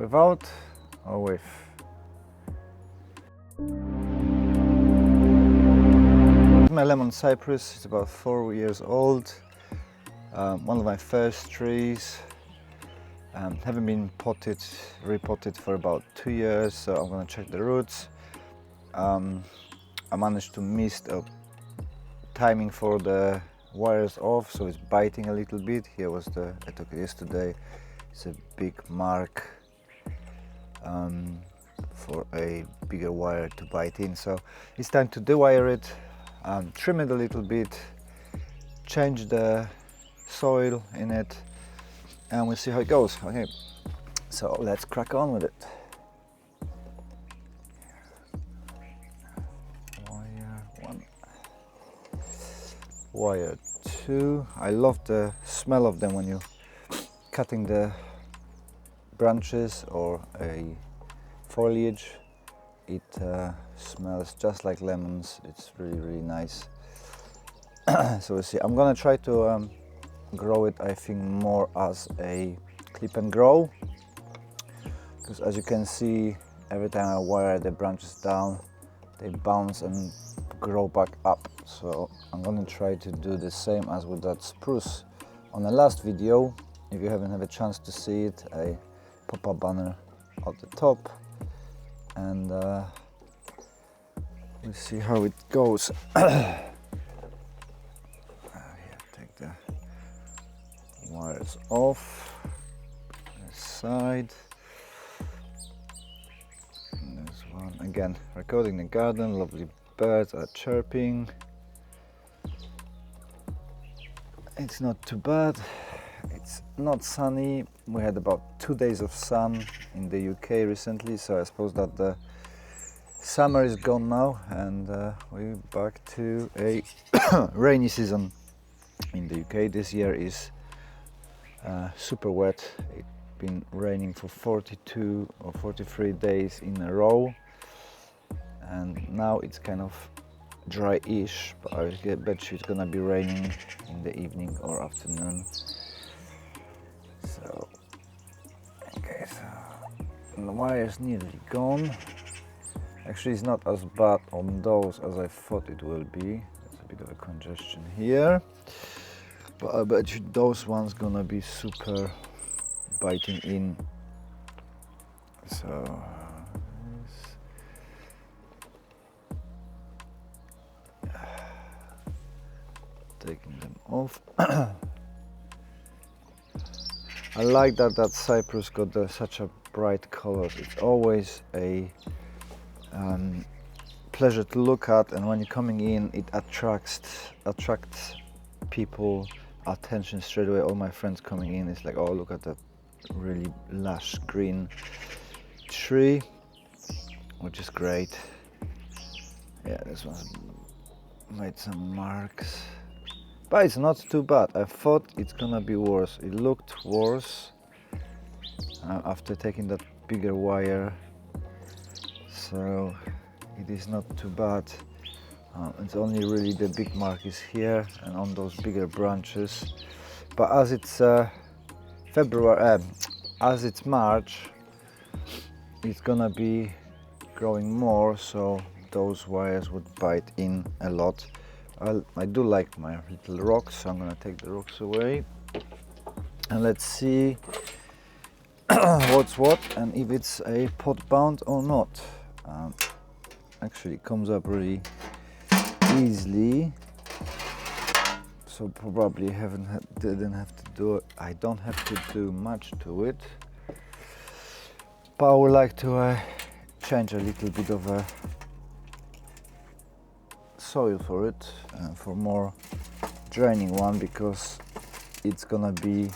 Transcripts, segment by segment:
without or with. My Lemon Cypress is about 4 years old. One of my first trees. Haven't been repotted for about 2 years, so I'm gonna check the roots. I managed to miss the timing for the wires off, so it's biting a little bit. Here was I took it yesterday. It's a big mark for a bigger wire to bite in, so it's time to dewire it, trim it a little bit, change the soil in it, and we'll see how it goes. Okay, so let's crack on with it. Wire 1, wire 2. I love the smell of them when you're cutting the branches or a foliage. It smells just like lemons. It's really nice. So we'll see. I'm gonna try to grow it, I think, more as a clip and grow, because as you can see, every time I wire the branches down, they bounce and grow back up. So I'm gonna try to do the same as with that spruce on the last video. If you haven't had a chance to see it, I pop a banner at the top, and we'll see how it goes. Here, take the wires off this side. And there's one again. Recording the garden. Lovely birds are chirping. It's not too bad. It's not sunny. We had about 2 days of sun in the UK recently, so I suppose that the summer is gone now, and we're back to a rainy season in the UK. This year is super wet. It's been raining for 42 or 43 days in a row, and now it's kind of dry-ish, but I bet you it's gonna be raining in the evening or afternoon. So, okay, so the wire is nearly gone. Actually, it's not as bad on those as I thought it will be. There's a bit of a congestion here, but I bet you those ones gonna be super biting in. So, taking them off. I like that cypress got such a bright color. It's always a pleasure to look at, and when you're coming in, it attracts people attention straight away. All my friends coming in, it's like, oh, look at that really lush green tree, which is great. Yeah, this one's made some marks. But it's not too bad. I thought it's gonna be worse. It looked worse after taking that bigger wire. So it is not too bad. It's only really the big mark is here and on those bigger branches. But as it's as it's March, it's gonna be growing more, so those wires would bite in a lot. I do like my little rocks, so I'm gonna take the rocks away, and let's see what's what and if it's a pot bound or not. Actually, it comes up really easily, so probably didn't have to do it. I don't have to do much to it, but I would like to change a little bit of a soil for it, for more draining one, because it's gonna be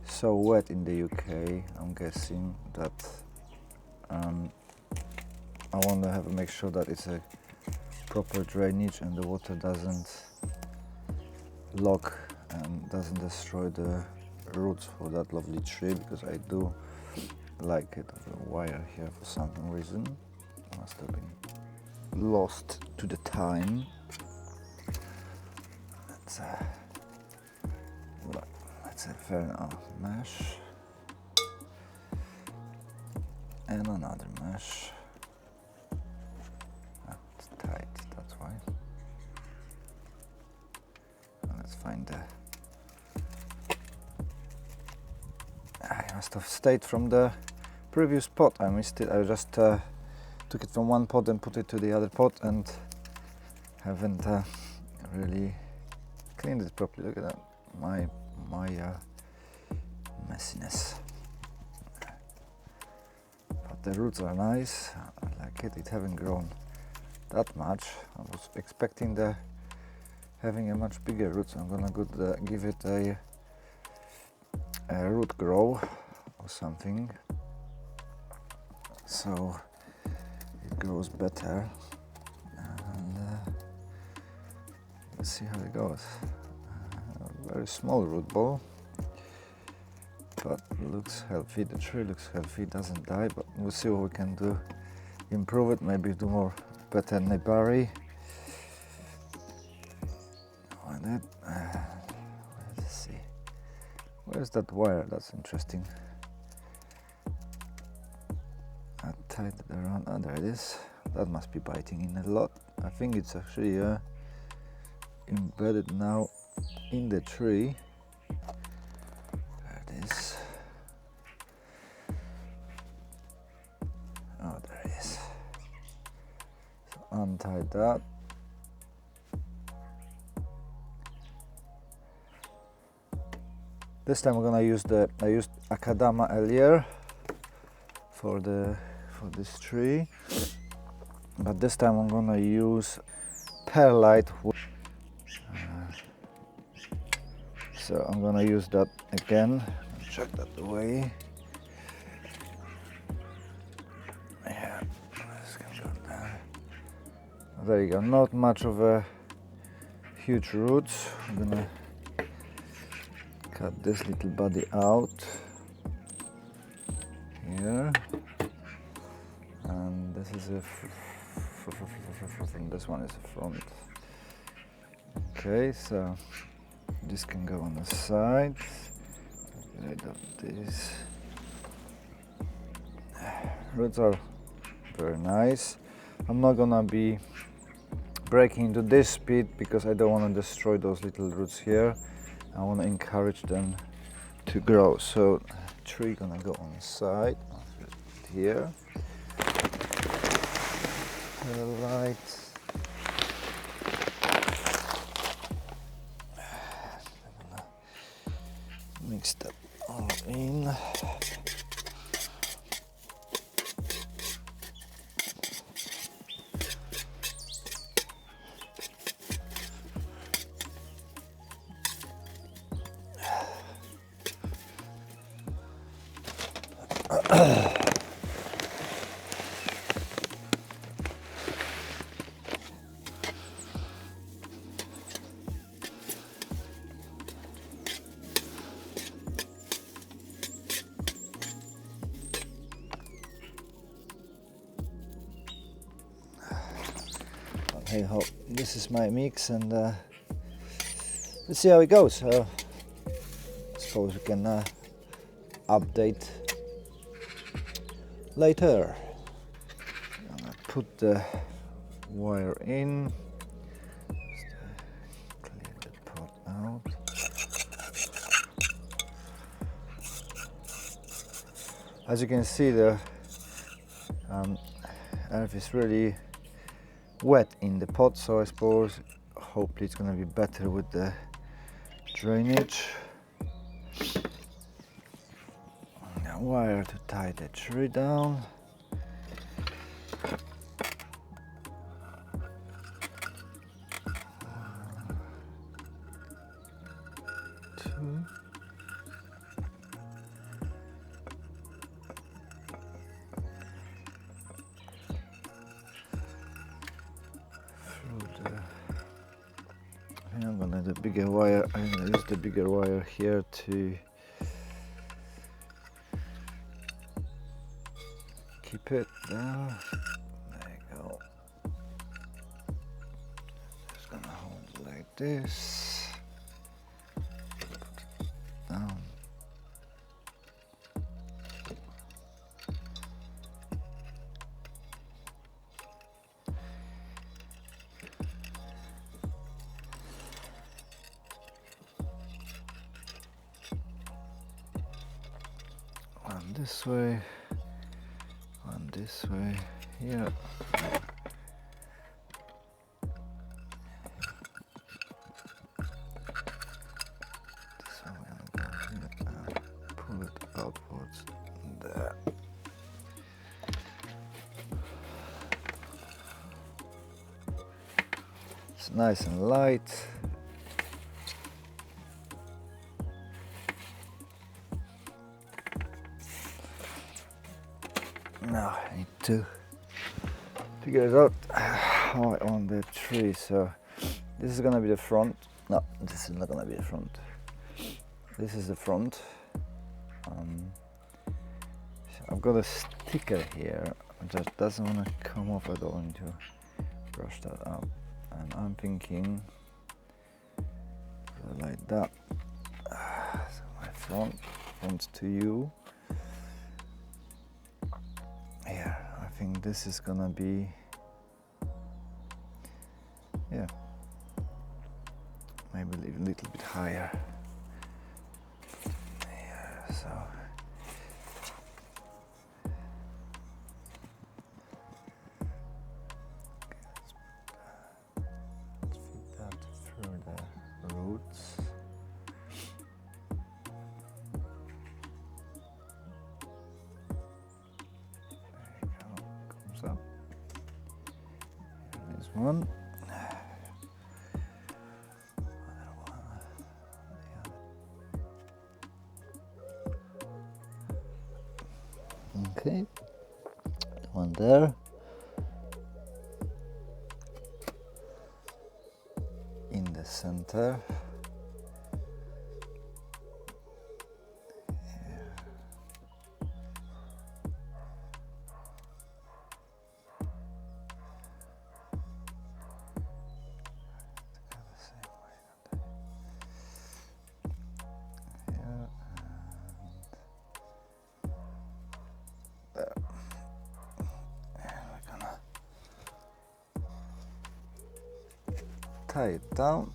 so wet in the UK. I'm guessing that I want to make sure that it's a proper drainage and the water doesn't lock and doesn't destroy the roots for that lovely tree, because I do like it. The wire here for some reason must have been lost to the time. Let's have fair enough mesh. and another mesh. Oh, it's tight, that's why. Let's find the... I must have stayed from the previous pot. I missed it. I just took it from one pot and put it to the other pot and haven't really cleaned it properly. Look at that, my messiness. But the roots are nice. I like it. It haven't grown that much. I was expecting having a much bigger roots. I'm gonna give it a root grow or something, so it grows better, and let's see how it goes. Very small root ball, but looks healthy. The tree looks healthy, doesn't die, but we'll see what we can do, improve it, maybe do more better nebari on it. Let's see, where's that wire? That's interesting. I tied it around. Oh, there it is. That must be biting in a lot. I think it's actually embedded now in the tree. There it is. Oh, there it is. So untie that. This time I'm gonna use I used Akadama earlier for this tree, but this time I'm gonna use perlite. So I'm gonna use that again. Chuck that away. Yeah, let's go there. There you go. Not much of a huge roots. I'm gonna cut this little body out here, and this is this one is a front. Okay, so this can go on the side. Get rid of this. Roots are very nice. I'm not gonna be breaking into this speed because I don't want to destroy those little roots here. I want to encourage them to grow. So tree gonna go on the side here. Perlite. Mix that all in. Hey ho, this is my mix, and let's see how it goes. I suppose we can update later. I'm gonna put the wire in. Just, clear the pot out. As you can see, the earth is really wet in the pot, so I suppose hopefully it's gonna be better with the drainage. Now wire to tie the tree down. Two. I'm gonna the bigger wire. I'm gonna use the bigger wire here to keep it there. There you go. Just gonna hold it like this. Put it down. this way, one this way, here. So I'm gonna go here and pull it outwards there. It's nice and light. Now I need to figure it out how I want the tree. So this is gonna be the front. No, this is not gonna be the front. This is the front. So I've got a sticker here that doesn't want to come off at all. I need to brush that up. And I'm thinking like that. So my front to you. Here, I think this is gonna be, yeah, maybe a little bit higher. Here, so. Let's feed that through the roots. Up. There's one. Okay, one there. In the center. Tie it down.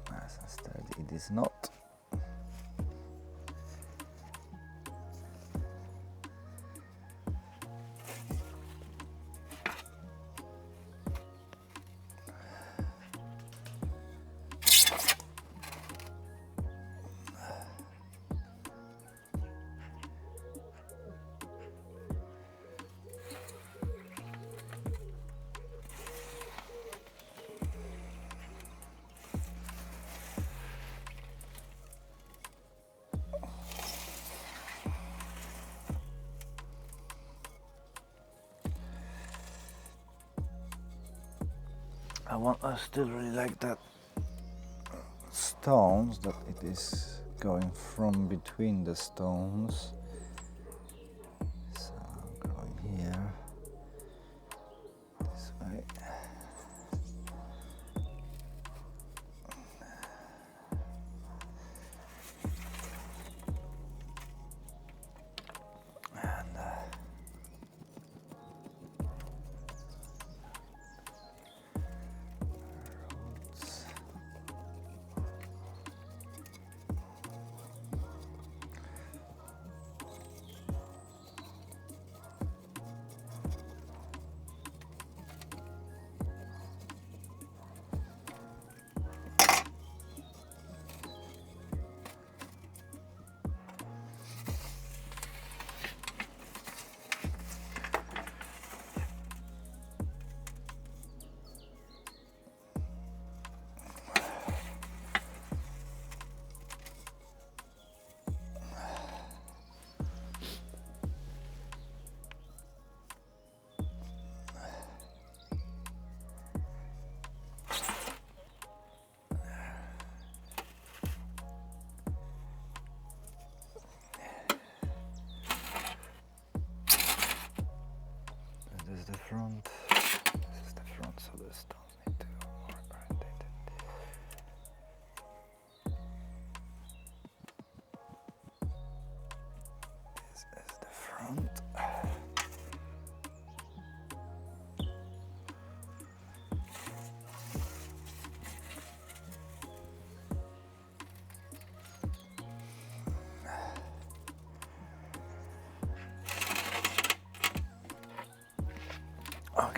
Nice and sturdy. It is not. I still really like that stones, that it is going from between the stones. So I'm going here, this way.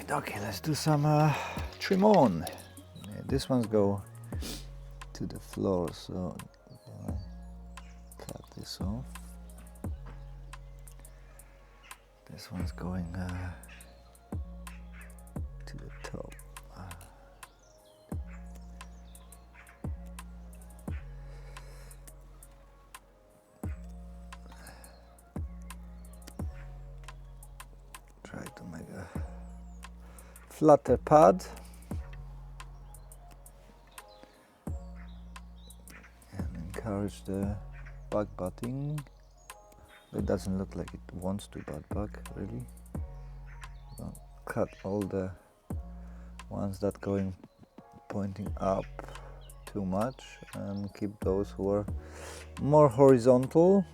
Okay, let's do some trim on. Yeah, this one's go to the floor, so cut this off. This one's going to the top. Try to make a flatter pad. And encourage the bug butting. It doesn't look like it wants to bud bug, really. Don't cut all the ones that going pointing up too much and keep those who are more horizontal.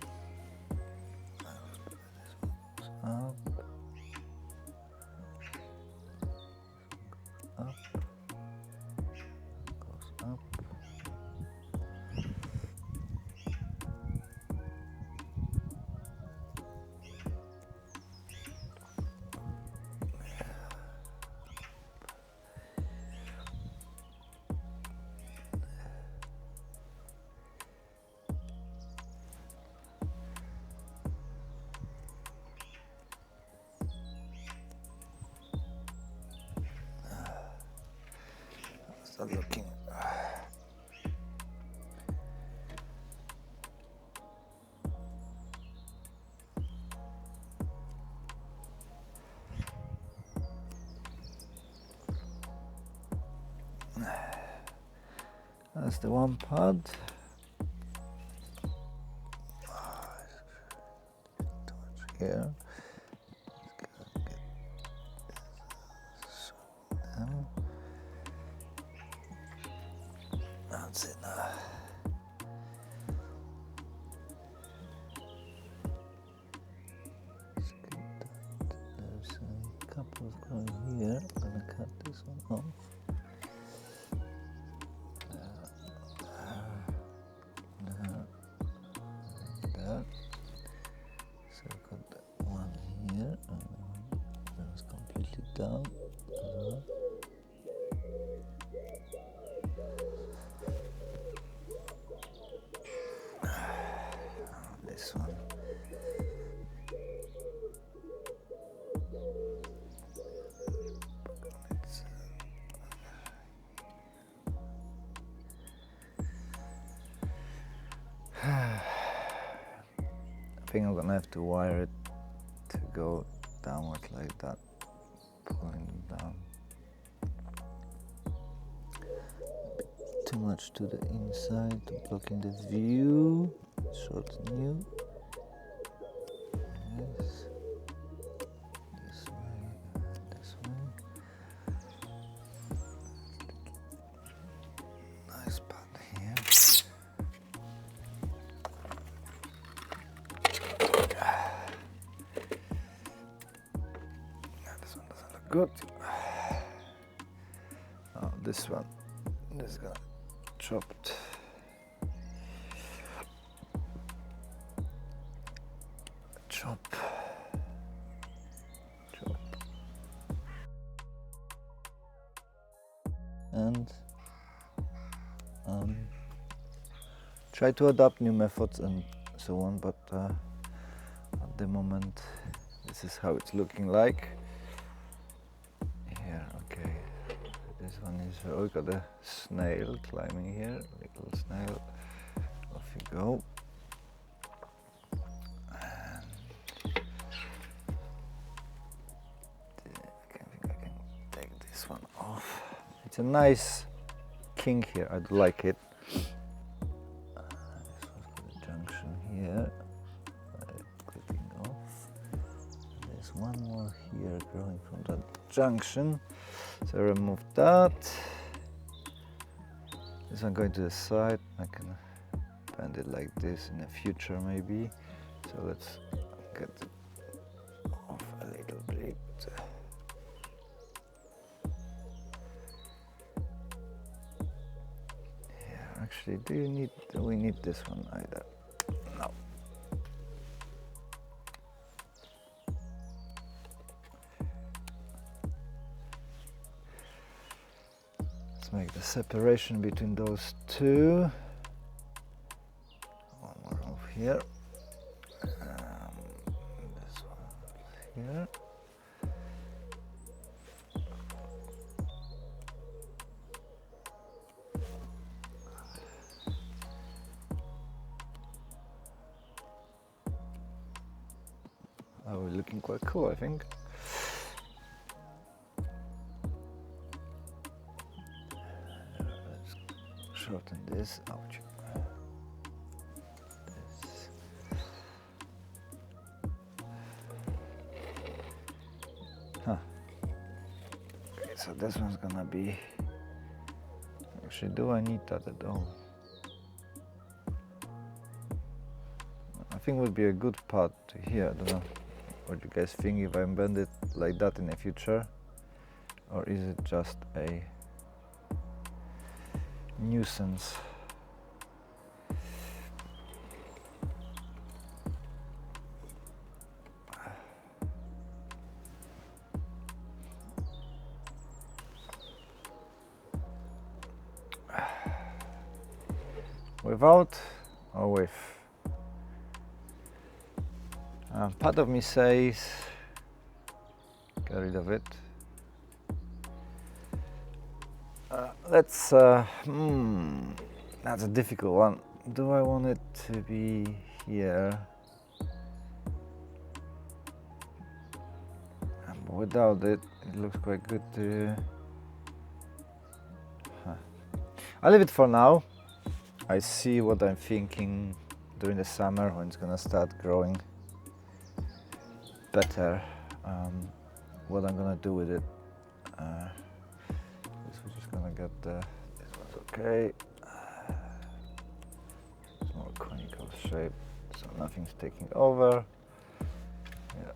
Up. Up. Goes up. Start looking. That's the one pad. Too much here. That's it now. There's a couple of going here. I'm gonna cut this one off. There. So I've got that one here. That was completely down. This one. I think I'm gonna have to wire it to go downward like that, pulling them down. A bit too much to the inside, blocking the view. Shorten you. Yes. This way, this way. Nice pad here. This one doesn't look good. Oh, this one. This got chopped. Chop. And try to adapt new methods and so on, but at the moment this is how it's looking like. Here, okay. This one is, oh, we got a snail climbing here, little snail. Off you go. It's a nice kink here, I do like it. This one's got a junction here, clipping off. There's one more here growing from that junction, so I remove that. This one going to the side, I can bend it like this in the future maybe. So let's get it off a little bit. Actually, do we need this one either? No. make the separation between those two. One more over here. This one here. Oh, we're looking quite cool, I think. Let's shorten this. Ouch. This. Huh. Okay, so this one's gonna be. Actually, do I need that at all? I think would be a good part to here. I don't know. What do you guys think if I bend it like that in the future, or is it just a nuisance? Without or with? Part of me says get rid of it. That's a difficult one. Do I want it to be here? Without it, it looks quite good to. I'll leave it for now. I see what I'm thinking during the summer when it's gonna start growing better, what I'm gonna do with it. This we're just gonna get this one's okay. It's more conical shape, so nothing's taking over. Yeah.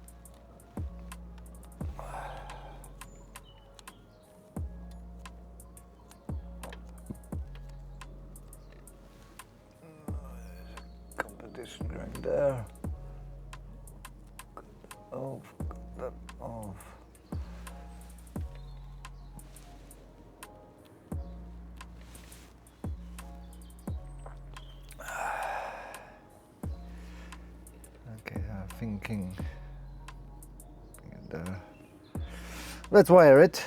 Competition going there. Off, that off. Okay, I'm thinking. Let's wire it,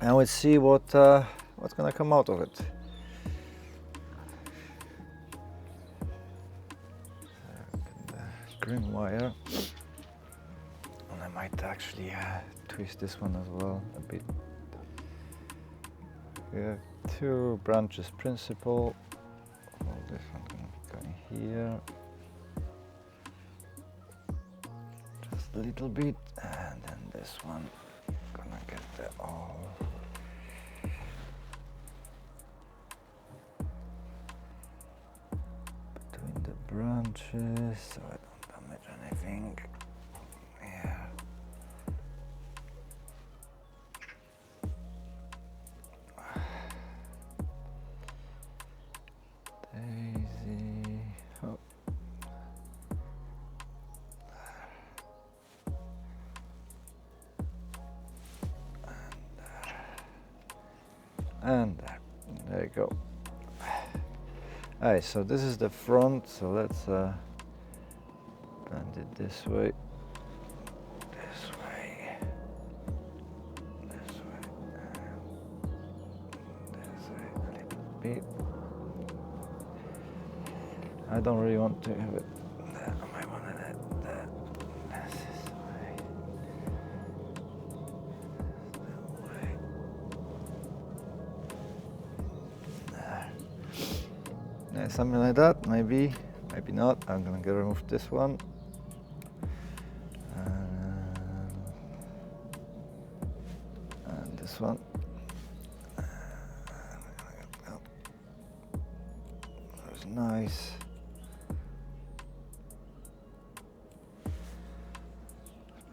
and we'll see what's gonna come out of it. Green wire. I might actually twist this one as well a bit. We have 2 branches principal. Oh, this one going here. Just a little bit, and then this one gonna get the all. Between the branches, so I don't damage anything. And there you go. Alright, so this is the front, so let's bend it this way, this way, this way a little bit. I don't really want to have it there. I might want it there. This way. That way. There. Yeah, something like that, maybe not. I'm gonna go remove this one. And this one. That's nice.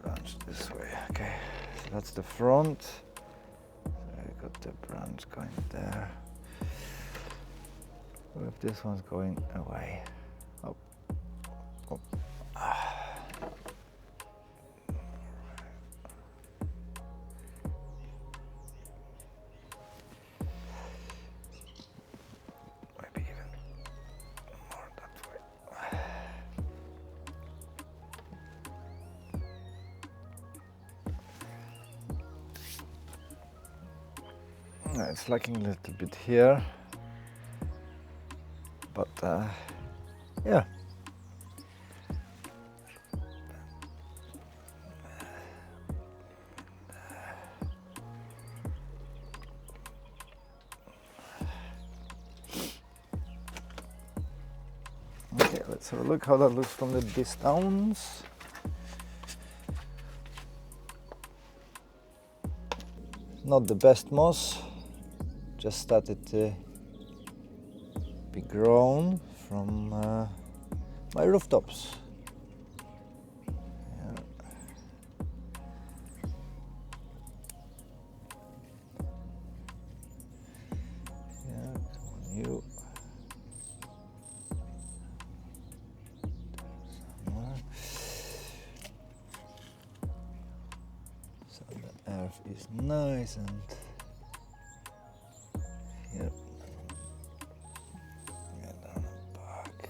Branch this way. Okay, so that's the front. So I got the branch going there. What if this one's going away? Oh. Oh. It's lacking a little bit here, but yeah. Okay, let's have a look how that looks from the distance. Not the best moss, just started to be grown from my rooftops. Yeah. Yeah, come on you. Somewhere. So the earth is nice and yep. Get down and back.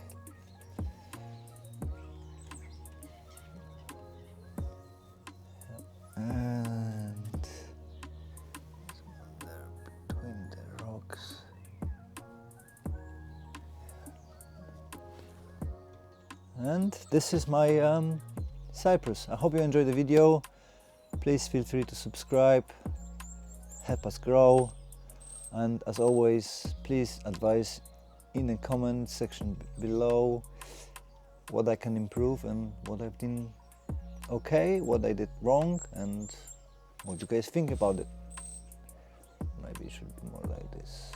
Yep. And there between the rocks. And this is my cypress. I hope you enjoyed the video. Please feel free to subscribe, help us grow, and as always, please advise in the comment section below what I can improve and what I've done okay, what I did wrong, and what you guys think about it. Maybe it should be more like this.